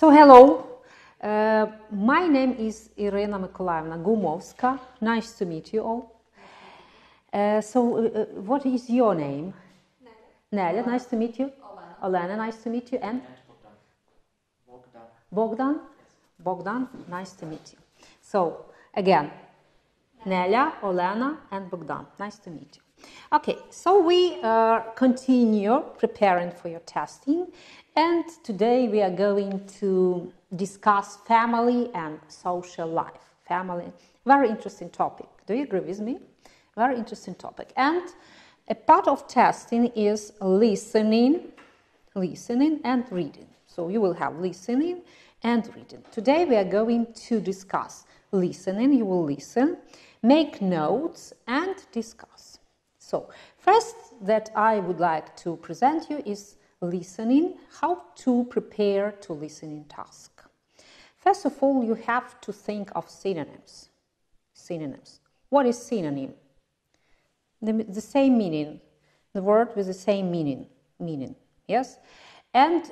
So hello, my name is Irena Mykolaevna Gumowska. Nice to meet you all. What is your name? Nelia, nice to meet you. Olena, nice to meet you. And? Bogdan. Bogdan? Yes. Bogdan, nice to meet you. So, again, Nelia, Olena, and Bogdan. Nice to meet you. Okay, so we continue preparing for your testing, and today we are going to discuss family and social life. Family, very interesting topic. Do you agree with me? Very interesting topic. And a part of testing is listening and reading. So you will have listening and reading. Today we are going to discuss listening. You will listen, make notes, and discuss. So, first that I would like to present you is listening, how to prepare to listening task. First of all, you have to think of synonyms. Synonyms. What is synonym? The same meaning, the word with the same meaning, yes? And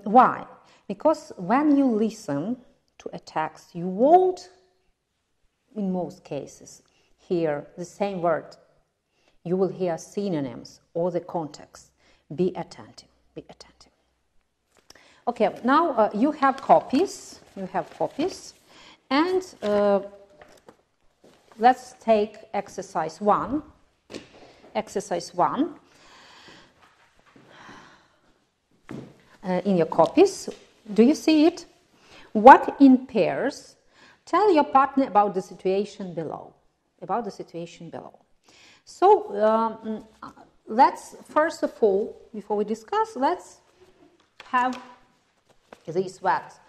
why? Because when you listen to a text, you won't, in most cases, hear the same word. You will hear synonyms or the context. Be attentive. Be attentive. Okay, now you have copies. And let's take exercise 1. Exercise 1. In your copies. Do you see it? Work in pairs. Tell your partner about the situation below. So, let's, first of all, before we discuss, let's have these words.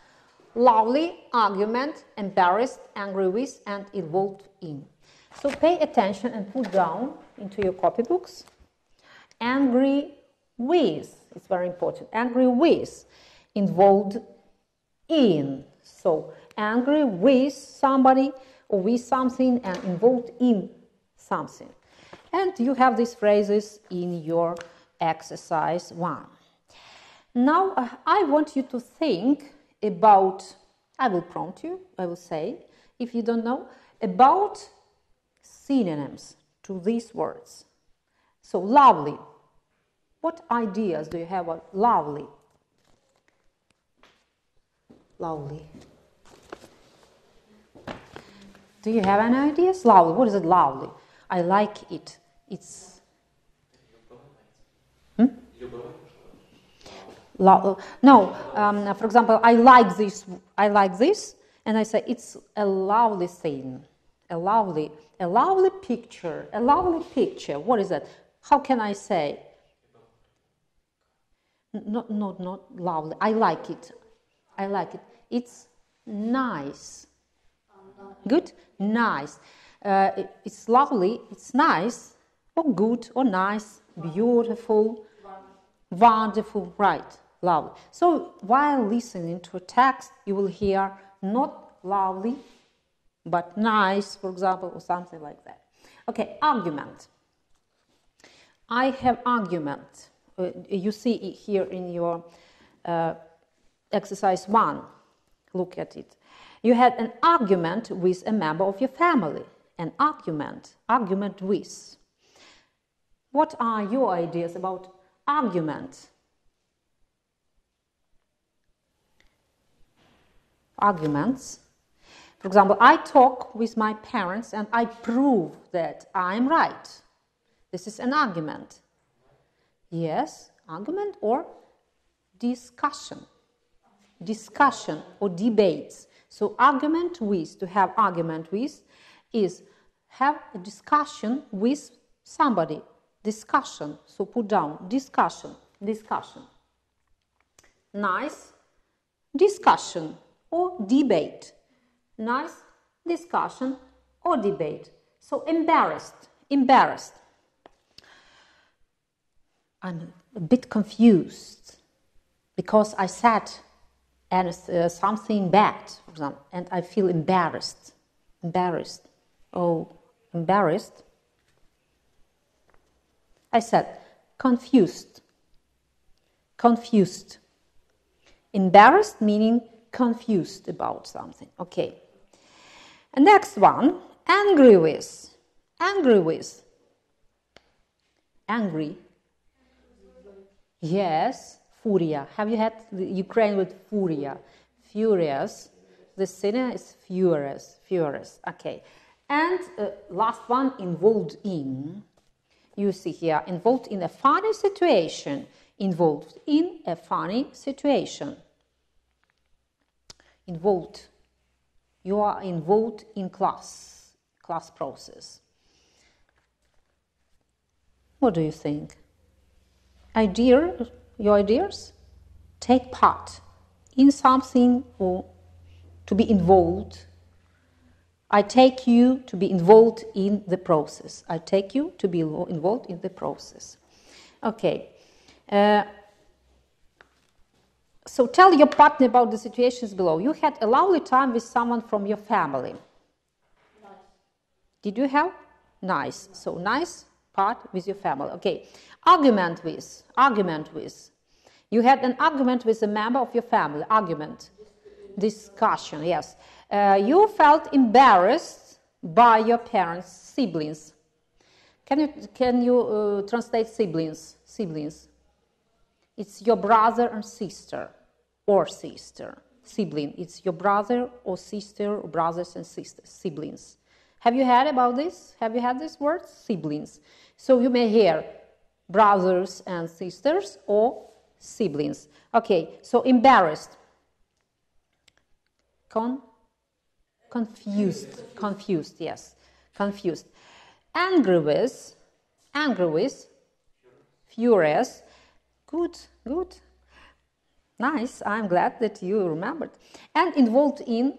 Lovely, argument, embarrassed, angry with, and involved in. So pay attention and put down into your copybooks. Angry with, it's very important. Angry with, involved in. So angry with somebody or with something and involved in something. And you have these phrases in your exercise 1. Now, I want you to think about, I will prompt you, I will say, if you don't know, about synonyms to these words. So, lovely. What ideas do you have about lovely? Lovely. Do you have any ideas? Lovely. What is it, lovely? I like it. It's no. For example, I like this, and I say it's a lovely thing, a lovely picture, What is that? How can I say? Not lovely. I like it. It's nice. Good, nice. It's lovely, it's nice, or good, or nice, beautiful, wonderful, right, lovely. So while listening to a text, you will hear not lovely, but nice, for example, or something like that. Okay, argument. I have argument. You see it here in your exercise 1. Look at it. You had an argument with a member of your family. An argument with. What are your ideas about argument? Arguments. For example, I talk with my parents and I prove that I'm right. This is an argument. Yes, argument or discussion. Discussion or debates. So argument with, to have argument with, is have a discussion with somebody. Discussion. So put down discussion. Nice discussion or debate. Nice discussion or debate. So embarrassed. I'm a bit confused because I said something bad, for example, and I feel embarrassed. Oh, embarrassed. I said confused. Embarrassed meaning confused about something. Okay. And next one, angry with. Angry with. Angry. Yes, furia. Have you had the Ukraine with furia? Furious. The sinner is furious. Furious. Okay. And last one, involved in. You see here, involved in a funny situation. Involved in a funny situation. Involved. You are involved in class process. What do you think? Your ideas? Take part in something or to be involved. I take you to be involved in the process. I take you to be involved in the process. Okay. So tell your partner about the situations below. You had a lovely time with someone from your family. Nice. Did you have? Nice. So nice part with your family. Okay. Argument with. Argument with. You had an argument with a member of your family. Argument. Discussion, yes. You felt embarrassed by your parents, siblings. Can you translate siblings? Siblings. It's your brother and sister, or sister. Sibling. It's your brother or sister, or brothers and sisters. Siblings. Have you heard about this? Have you had this word? Siblings. So you may hear brothers and sisters or siblings. Okay. So embarrassed. Confused, yes. Confused. Angry with, furious. Good. Nice, I'm glad that you remembered. And involved in,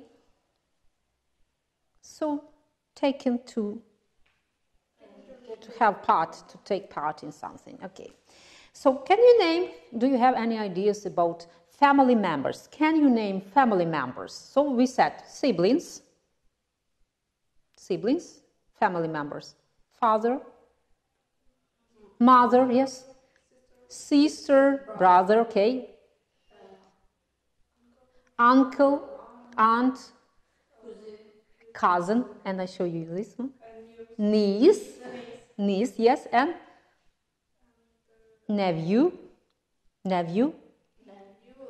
so taken to have part, to take part in something. Okay. So can you name, do you have any ideas about family members? Can you name family members? So we said siblings, family members. Father, mother, yes. Sister, brother, okay. Uncle, aunt, cousin, and I show you this one. Niece, yes, and nephew.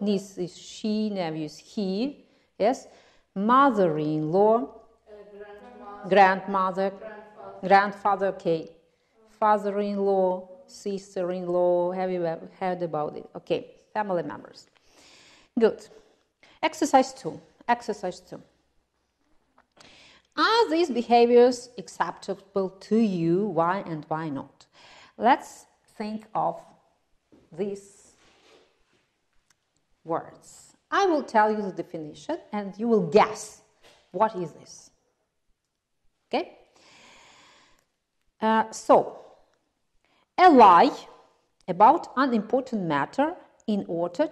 Niece is she, nephew is he, yes. Mother-in-law, grandmother, grandfather, okay. Father-in-law, sister-in-law, have you heard about it? Okay, family members. Good. Exercise 2. Are these behaviors acceptable to you? Why and why not? Let's think of these words. I will tell you the definition and you will guess what is this. Okay? So, a lie about unimportant matter in order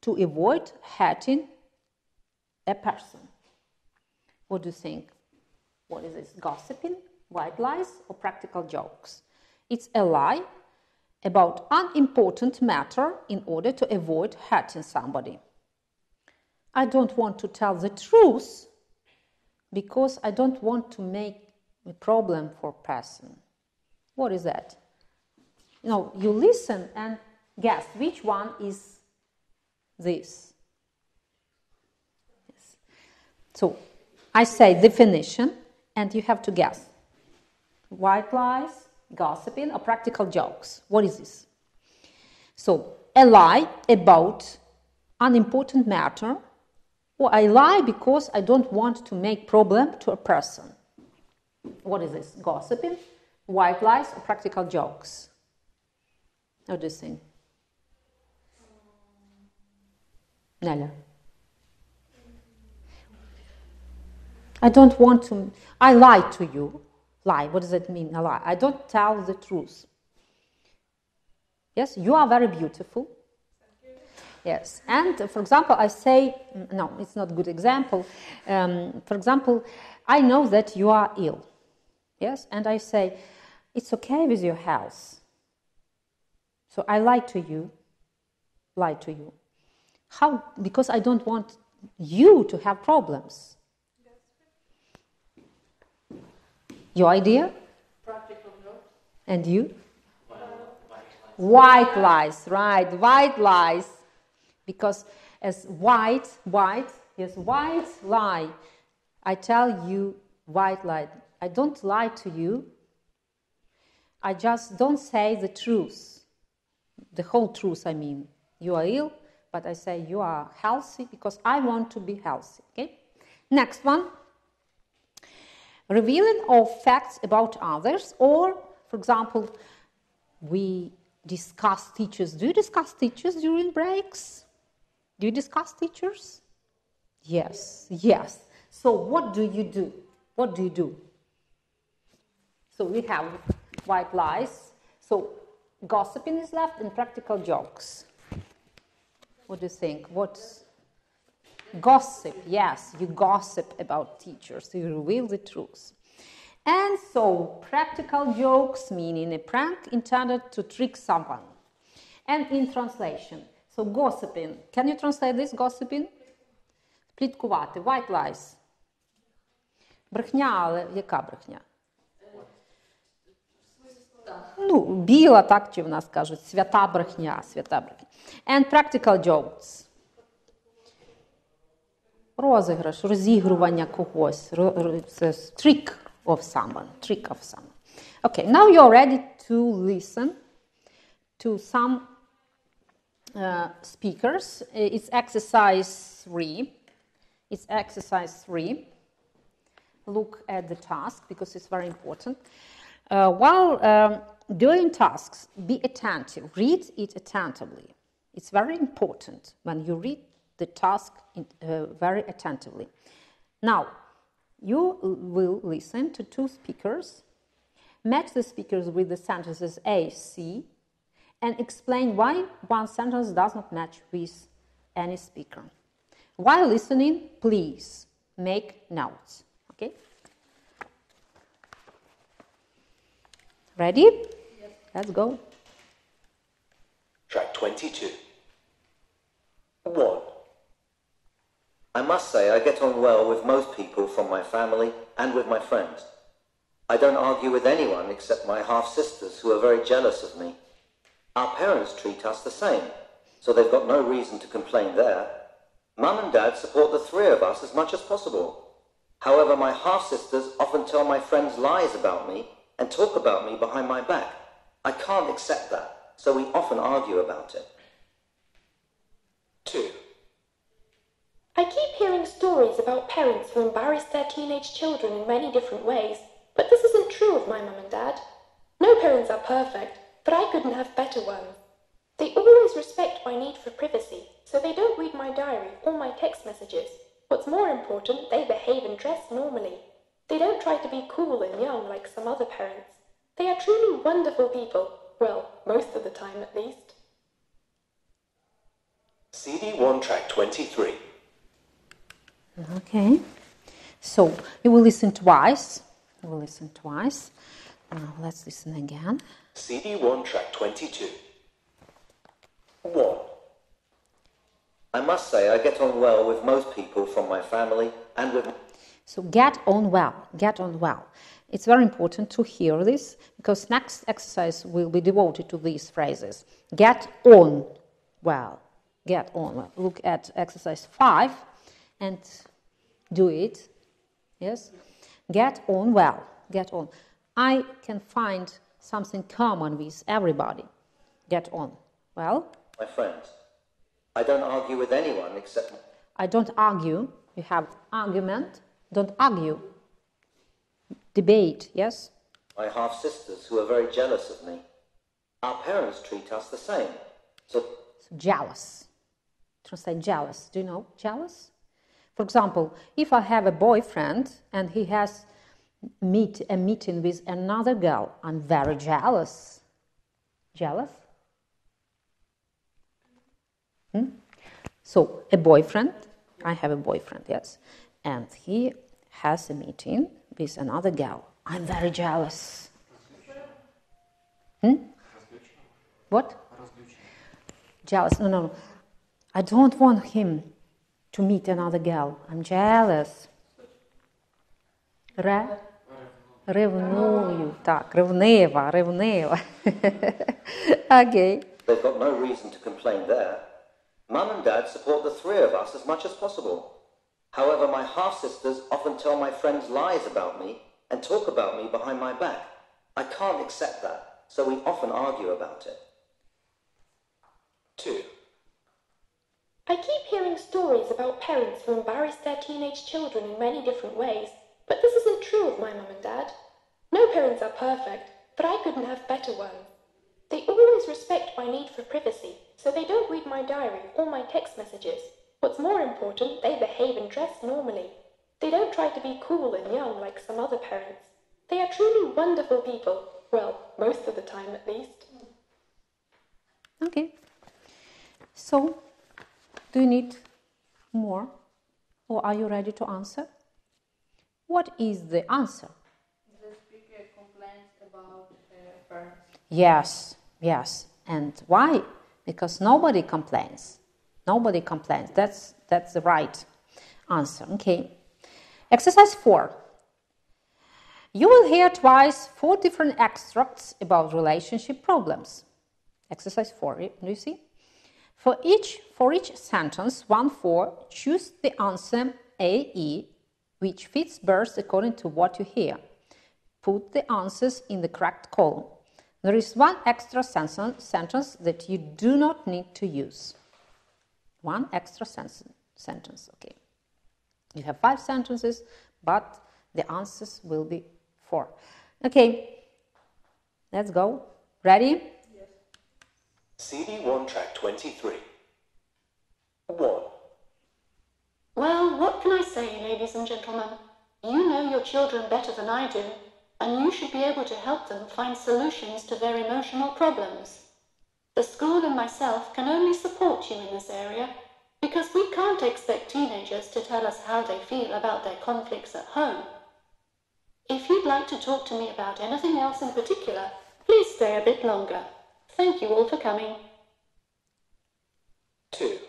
to avoid hurting a person. What do you think? What is this? Gossiping, white lies, or practical jokes? It's a lie about unimportant matter in order to avoid hurting somebody. I don't want to tell the truth because I don't want to make a problem for a person. What is that? No, you listen and guess which one is this. Yes. So I say definition and you have to guess. White lies, gossiping, or practical jokes. What is this? So a lie about unimportant matter, or I lie because I don't want to make problem to a person. What is this? Gossiping, white lies, or practical jokes? What do you think? Nella. I don't want to, I lie to you. Lie, what does that mean? A lie. I don't tell the truth. Yes, you are very beautiful. Yes, and for example, I say, no, it's not a good example. For example, I know that you are ill. Yes, and I say, it's okay with your health. So I lie to you. How? Because I don't want you to have problems. Your idea? Practical jokes. And you? White lies, right, white lies. Because as white lie. I tell you white lie. I don't lie to you. I just don't say the truth. The whole truth, I mean. You are ill, but I say you are healthy because I want to be healthy, okay? Next one. Revealing of facts about others, or, for example, we discuss teachers. Do you discuss teachers during breaks? Do you discuss teachers? Yes. So what do you do? What do you do? So we have white lies. So gossiping is left and practical jokes. What do you think? What's gossip? Yes, you gossip about teachers. You reveal the truth. And so practical jokes, meaning a prank intended to trick someone. And in translation. So gossiping. Can you translate this? Gossiping? Пліткувати. White lies. Брехня, але яка брехня? Ну, біла, так чи в нас кажуть. Свята брехня. And practical jokes. Розіграш, розігрування когось. Trick of someone. Okay, now you're ready to listen to some speakers. It's exercise 3. Look at the task because it's very important. While doing tasks, be attentive. Read it attentively. It's very important when you read the task very attentively. Now, you will listen to 2 speakers, match the speakers with the sentences A, C, and explain why one sentence does not match with any speaker. While listening, please make notes. Okay? Ready? Yes. Let's go. Track 22. 1. I must say I get on well with most people from my family and with my friends. I don't argue with anyone except my half-sisters who are very jealous of me. Our parents treat us the same, so they've got no reason to complain there. Mum and Dad support the 3 of us as much as possible. However, my half-sisters often tell my friends lies about me and talk about me behind my back. I can't accept that, so we often argue about it. 2. I keep hearing stories about parents who embarrass their teenage children in many different ways, but this isn't true of my mum and dad. No parents are perfect, but I couldn't have better ones. They always respect my need for privacy, so they don't read my diary or my text messages. What's more important, they behave and dress normally. They don't try to be cool and young like some other parents. They are truly wonderful people. Well, most of the time at least. CD1 track 23. Okay. So, you will listen twice. Now, let's listen again. CD1 track 22. 1. I must say I get on well with most people from my family and with... So, get on well. It's very important to hear this because next exercise will be devoted to these phrases. Get on well. Look at exercise 5 and do it. Yes? Get on well. I can find something common with everybody. Get on well. My friends. I don't argue with anyone except... I don't argue. You have argument. Don't argue. Debate, yes? My half-sisters who are very jealous of me. Our parents treat us the same. So jealous. Translate jealous. Do you know jealous? For example, if I have a boyfriend and he has a meeting with another girl, I'm very jealous. Jealous? So, a boyfriend, I have a boyfriend, yes, and he has a meeting with another girl. I'm very jealous. What? Jealous. No. I don't want him To meet another girl. I'm jealous. Ревную. Так, ревнива, ревнива. Okay. They've got no reason to complain there. Mum and Dad support the three of us as much as possible. However, my half-sisters often tell my friends lies about me and talk about me behind my back. I can't accept that, so we often argue about it. 2. I keep hearing stories about parents who embarrass their teenage children in many different ways, but this isn't true of my mum and dad. No parents are perfect, but I couldn't have better ones. They always respect my need for privacy, so they don't read my diary or my text messages. What's more important, they behave and dress normally. They don't try to be cool and young like some other parents. They are truly wonderful people. Well, most of the time at least. Okay. So, do you need more? Or are you ready to answer? What is the answer? The speaker complains about parents. Yes, yes. And why? Because nobody complains. Nobody complains. That's the right answer. Okay. Exercise 4. You will hear twice 4 different extracts about relationship problems. Exercise 4. Do you see? For each sentence, 1-4, choose the answer A, E, which fits best according to what you hear. Put the answers in the correct column. There is one extra sentence that you do not need to use. One extra sentence, okay. You have 5 sentences, but the answers will be 4. Okay, let's go. Ready? Yes. CD1 track 23. 1. Well, what can I say, ladies and gentlemen? You know your children better than I do, and you should be able to help them find solutions to their emotional problems. The school and myself can only support you in this area, because we can't expect teenagers to tell us how they feel about their conflicts at home. If you'd like to talk to me about anything else in particular, please stay a bit longer. Thank you all for coming. 2.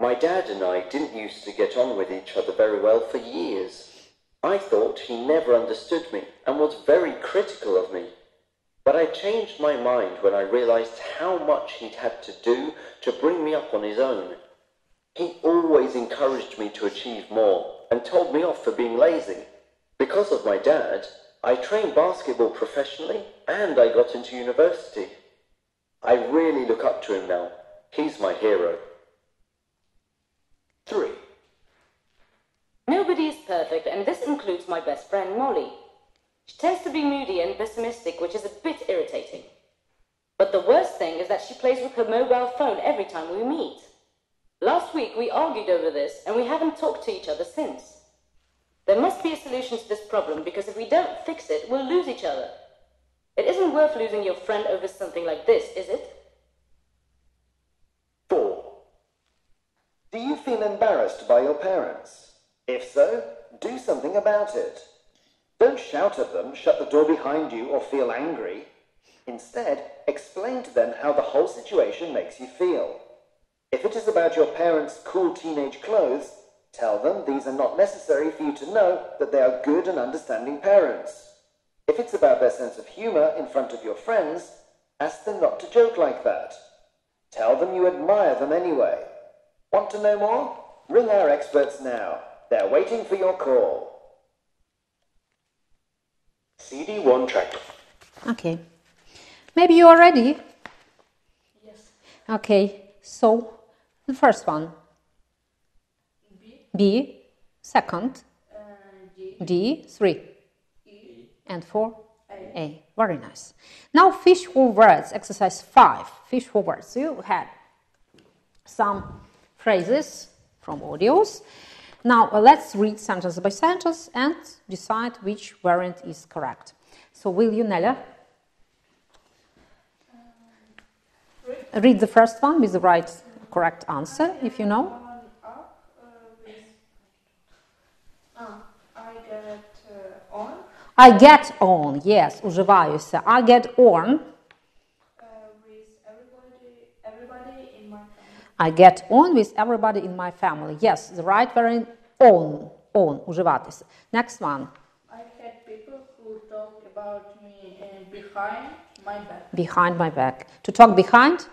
My dad and I didn't used to get on with each other very well for years. I thought he never understood me and was very critical of me. But I changed my mind when I realized how much he'd had to do to bring me up on his own. He always encouraged me to achieve more and told me off for being lazy. Because of my dad, I trained basketball professionally and I got into university. I really look up to him now. He's my hero. 3. Nobody is perfect, and this includes my best friend, Molly. She tends to be moody and pessimistic, which is a bit irritating. But the worst thing is that she plays with her mobile phone every time we meet. Last week we argued over this, and we haven't talked to each other since. There must be a solution to this problem, because if we don't fix it, we'll lose each other. It isn't worth losing your friend over something like this, is it? 4. Do you feel embarrassed by your parents? If so, do something about it. Don't shout at them, shut the door behind you, or feel angry. Instead, explain to them how the whole situation makes you feel. If it is about your parents' cool teenage clothes, tell them these are not necessary for you to know that they are good and understanding parents. If it's about their sense of humor in front of your friends, ask them not to joke like that. Tell them you admire them anyway. Want to know more? Ring our experts now. They're waiting for your call. CD1 track. Okay. Maybe you are ready? Yes. Okay, so the first one. B. B. Second. D. D. 3. E. And 4. A. A. Very nice. Now fish for words, exercise 5. Fish for words. You had some phrases from audios. Now let's read sentence by sentence and decide which variant is correct. So will you, Nella? Read the first one with the right correct answer, if you know. I get on. I get on, yes, używаюся. I get on. With everybody in my family. I get on with everybody in my family. Yes, the right variant, on, уживатися. Next one. I had people who talk about me behind my back. Behind my back. To talk behind,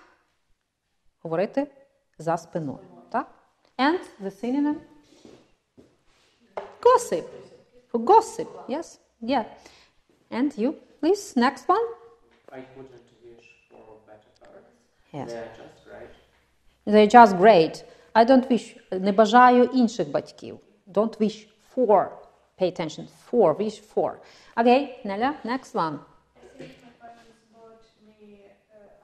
говорити за спиною. Так? And the synonym? Gossip. For gossip, yes? Yeah. And you, please, next one. I couldn't wish for better parents. Yes. They are just great. They're just great. I don't wish, не бажаю інших батьків. Don't wish for. Pay attention. For, wish for. Okay, Nelia, next one. I think my parents brought me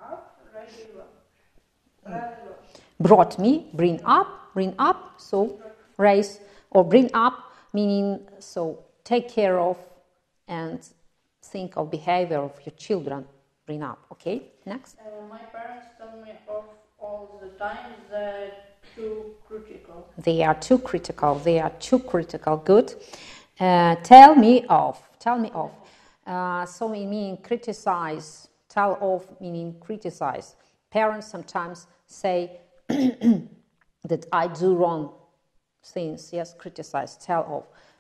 up rather well. Brought me, bring up, so raise, or bring up, meaning so take care of and think of behavior of your children. Bring up, okay? Next. My parents tell me off all the time they're too critical. They are too critical. They are too critical. Good. Tell me off. Tell me off. So it means criticize. Tell off meaning criticize. Parents sometimes say that I do wrong things. Yes, criticize. Tell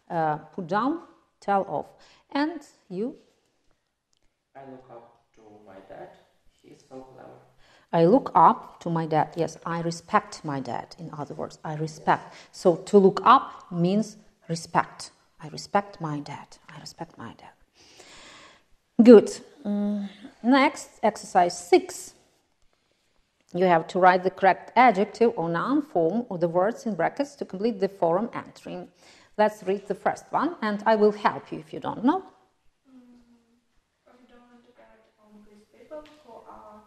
off. Put down. Tell off. And you? I look up to my dad. He's so clever. I look up to my dad. Yes, I respect my dad. In other words, I respect. So to look up means respect. I respect my dad. I respect my dad. Good. Next, exercise 6. You have to write the correct adjective or noun form of the words in brackets to complete the forum entry. Let's read the first one, and I will help you if you don't know. I don't want to get on with people who are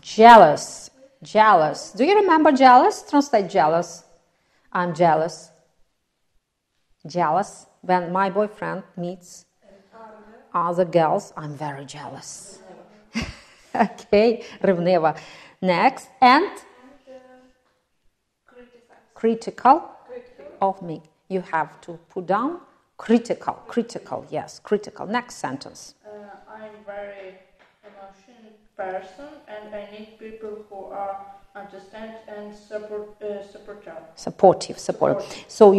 Jealous. Jealous. Do you remember jealous? Translate jealous. I'm jealous. Jealous. When my boyfriend meets other girls, I'm very jealous. Okay, ревнива. Next, and critical of me. You have to put down critical, yes, critical. Next sentence. I'm very emotional person and I need people who are understand and supportive. So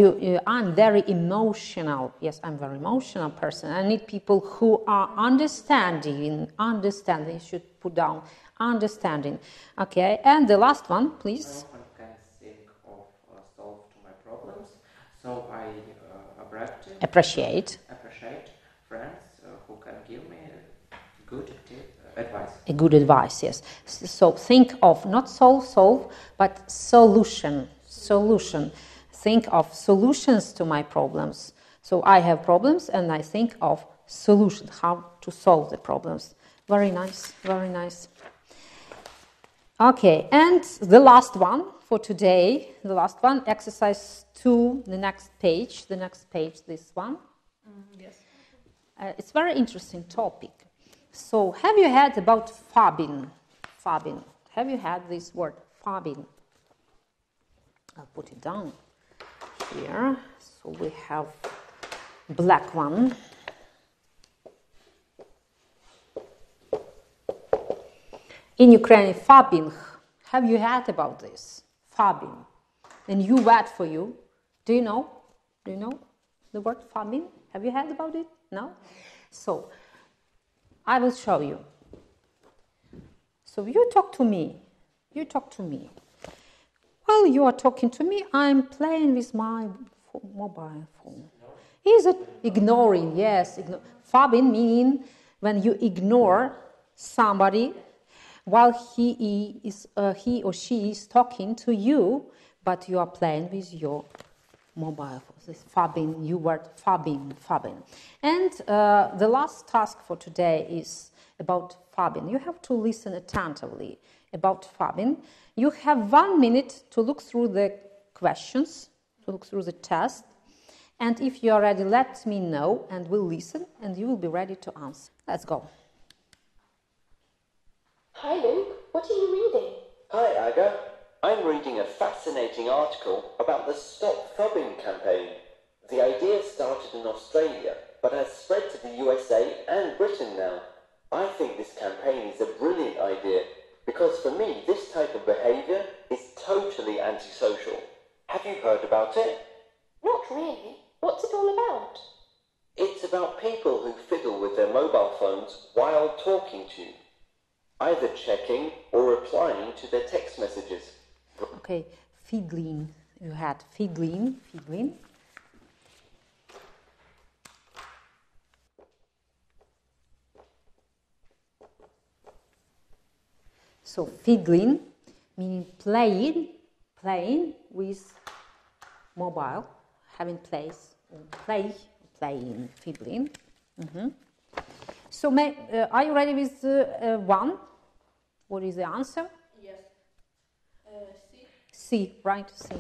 I'm very emotional. Yes, I'm very emotional person. I need people who are understanding. You should put down understanding. Okay, and the last one, please. I often can think of solve to my problems, so I appreciate friends who can give me good advice. A good advice, yes. So think of not solve, but solution. Think of solutions to my problems. So I have problems and I think of solution, how to solve the problems. Very nice, very nice. Okay, and the last one for today, exercise 2, the next page, this one. Yes. It's a very interesting topic. So, have you heard about fabbing? Have you heard this word, fabbing? I'll put it down here. So we have black one. In Ukrainian, fabbing. Have you heard about this? Fabbing. A new word for you. Do you know the word fabbing? Have you heard about it? No? So, I will show you. So you talk to me. While you are talking to me, I'm playing with my mobile phone. Is it ignoring? Yes. Fabbing meaning when you ignore somebody while he or she is talking to you, but you are playing with your mobile phone. This fabbing, you word fabbing. And the last task for today is about fabbing. You have to listen attentively about fabbing. You have 1 minute to look through the questions, to look through the test. And if you are ready, let me know and we'll listen and you will be ready to answer. Let's go. Hi, Luke. What are you reading? Hi, Aga. I'm reading a fascinating article about the Stop Phubbing campaign. The idea started in Australia, but has spread to the USA and Britain now. I think this campaign is a brilliant idea because about it? Not really. What's it all about? It's about people who fiddle with their mobile phones while talking to you, either checking or replying to their text messages. Okay, fiddling. You had fiddling. So fiddling meaning playing with mobile, having plays, playing, fiddling. So are you ready with one? What is the answer? Yes. C, right, C.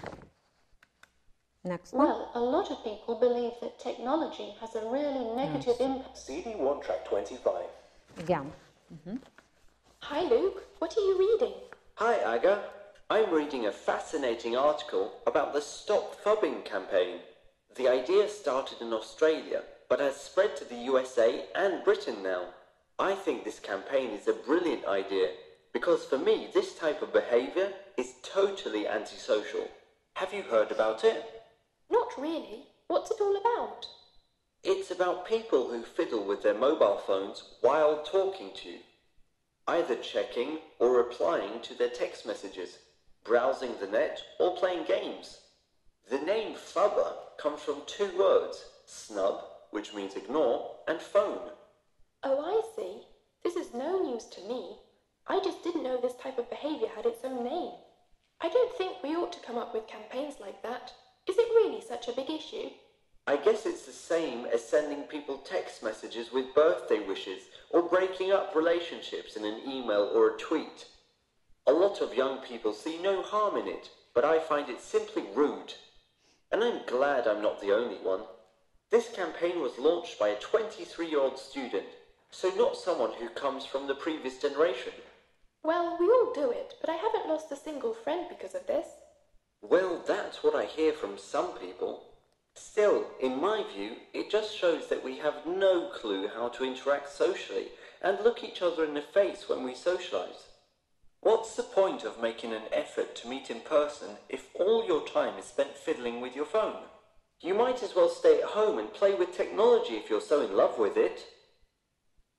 Next one. Well, a lot of people believe that technology has a really negative impact. CD1 track 25. Again. Hi, Luke. What are you reading? Hi, Aga. I'm reading a fascinating article about the Stop Phubbing campaign. The idea started in Australia, but has spread to the USA and Britain now. I think this campaign is a brilliant idea, because for me, this type of behaviour is totally antisocial. Have you heard about it? Not really. What's it all about? It's about people who fiddle with their mobile phones while talking to you, either checking or replying to their text messages, browsing the net or playing games. The name phubber comes from two words, snub, which means ignore, and phone. Oh, I see. This is no news to me. I just didn't know this type of behaviour had its own name. I don't think we ought to come up with campaigns like that. Is it really such a big issue? I guess it's the same as sending people text messages with birthday wishes or breaking up relationships in an email or a tweet. A lot of young people see no harm in it, but I find it simply rude. And I'm glad I'm not the only one. This campaign was launched by a 23-year-old student, so not someone who comes from the previous generation. Well, we all do it, but I haven't lost a single friend because of this. Well, that's what I hear from some people. Still, in my view, it just shows that we have no clue how to interact socially and look each other in the face when we socialise. What's the point of making an effort to meet in person if all your time is spent fiddling with your phone? You might as well stay at home and play with technology if you're so in love with it.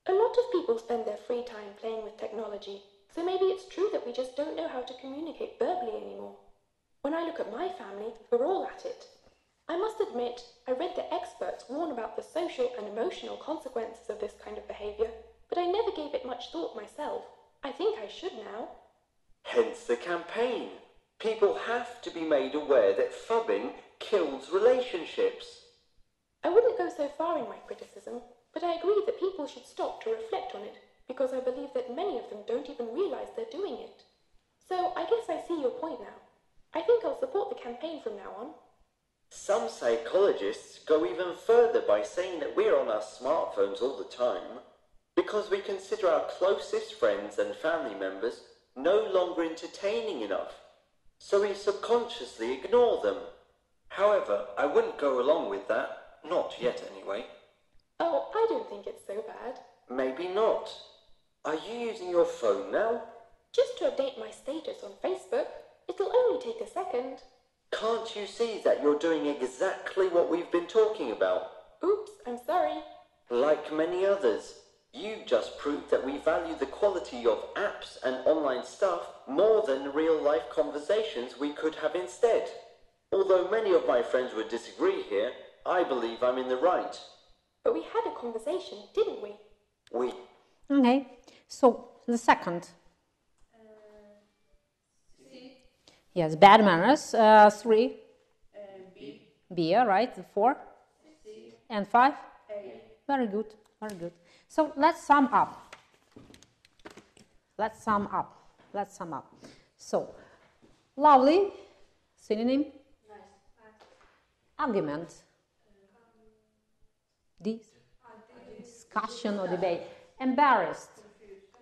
A lot of people spend their free time playing with technology, so maybe it's true that we just don't know how to communicate verbally anymore. When I look at my family, we're all at it. I must admit, I read that experts warn about the social and emotional consequences of this kind of behaviour, but I never gave it much thought myself. I think I should now. Hence the campaign. People have to be made aware that phubbing kills relationships. I wouldn't go so far in my criticism, but I agree that people should stop to reflect on it, because I believe that many of them don't even realise they're doing it. So I guess I see your point now. I think I'll support the campaign from now on. Some psychologists go even further by saying that we're on our smartphones all the time because we consider our closest friends and family members no longer entertaining enough, so we subconsciously ignore them. However, I wouldn't go along with that, not yet anyway. Oh, I don't think it's so bad. Maybe not. Are you using your phone now? Just to update my status on Facebook. It'll only take a second. Can't you see that you're doing exactly what we've been talking about? Oops, I'm sorry. Like many others, you just proved that we value the quality of apps and online stuff more than real-life conversations we could have instead. Although many of my friends would disagree here, I believe I'm in the right. But we had a conversation, didn't we? Okay, so the second. C. Yes, bad manners. 3. B. B, right? 4. C. And 5. A. Very good, very good. So let's sum up. So, lovely, synonym. Nice. Argument. Discussion or debate. Embarrassed.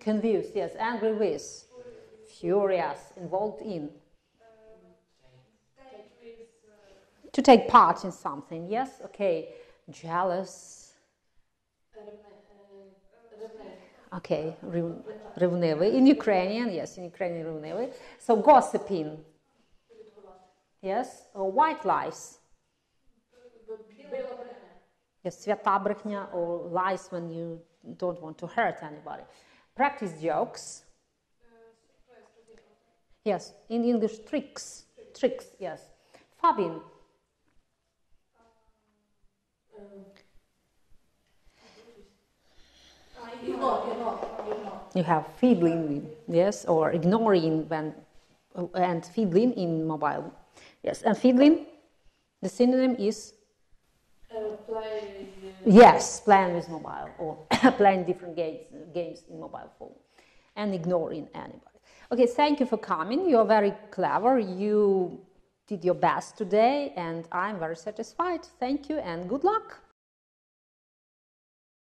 Confused, yes. Angry with. Furious. Involved in. To take part in something, yes? Okay. Jealous. Okay. Ревнивий. In Ukrainian, yes, in Ukrainian, ревнивий. So, gossiping. Yes, white lies. Yes, свята брехня, or lies when you don't want to hurt anybody. Practice jokes. Yes, in English, tricks. Tricks, yes. Fabin. You have fiddling, yes, or ignoring when, and fiddling in mobile. Yes, and fiddling, the synonym is? Yes, playing with mobile, or playing different games in mobile phone, and ignoring anybody. Okay, thank you for coming. You're very clever. You did your best today, and I'm very satisfied. Thank you, and good luck.